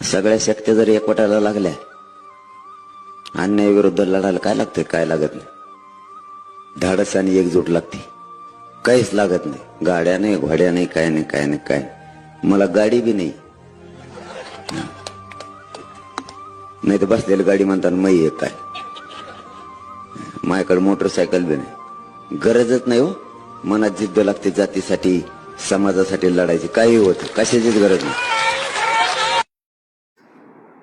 सगळ्या शक्ती जर एकवटायला लागल्या, अन्यायाविरुद्ध लढायला काय लागतंय? काय लागत नाही. धाडस आणि एकजूट लागते, काहीच लागत नाही. गाड्या नाही, घोड्या नाही, काय नाही, काय नाही, काय नाही. मला गाडी बी नाही, नाही तर बसलेली गाडी म्हणताना मै आहे काय. माझ्याकडे मोटरसायकल बी नाही. गरजच नाही हो. मनात जिद्द लागते जातीसाठी, समाजासाठी लढायची. काही होत, कशाचीच गरज नाही.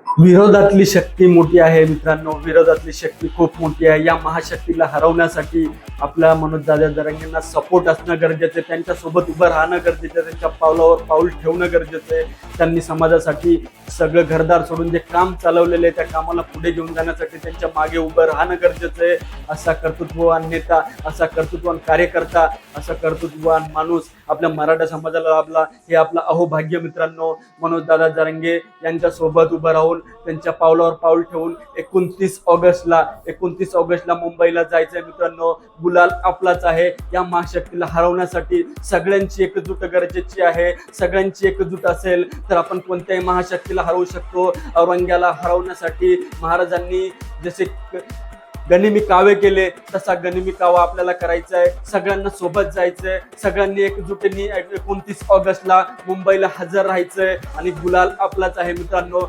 विरोधातली शक्ती मोठी आहे मित्रांनो, विरोधातली शक्ती खूप मोठी आहे. या महाशक्तीला हरवण्यासाठी आपल्या मनोजदादा जरांगेंना सपोर्ट असणं गरजेचं आहे, त्यांच्यासोबत उभं राहणं गरजेचं आहे, त्यांच्या पावलावर पाऊल ठेवणं गरजेचं आहे. त्यांनी समाजासाठी सगळं घरदार सोडून जे काम चालवलेलं आहे त्या कामाला पुढे घेऊन जाण्यासाठी त्यांच्या मागे उभं राहणं गरजेचं आहे. असा कर्तृत्ववान नेता, असा कर्तृत्ववान कार्यकर्ता, असा कर्तृत्ववान माणूस आपल्या मराठा समाजाला लाभला, हे आपलं अहोभाग्य मित्रांनो. मनोजदादा जरांगे यांच्या सोबत उभं राहून, त्यांच्या पावलावर पाऊल ठेवून 29 ऑगस्टला मुंबईला जायचंय मित्रांनो. गुलाल आपलाच आहे. या महाशक्तीला हरवण्यासाठी सगळ्यांची एकजूट गरजेची आहे. सगळ्यांची एकजूट असेल तर आपण कोणत्याही महाशक्तीला हरवू शकतो. औरंग्याला हरवण्यासाठी महाराजांनी जसे गनिमी कावे केले, तसा गनिमी कावा आपल्याला करायचा आहे. सगळ्यांना सोबत जायचंय, सगळ्यांनी एकजुटीने 29 ऑगस्टला मुंबईला हजर राहायचंय आणि गुलाल आपलाच आहे मित्रांनो.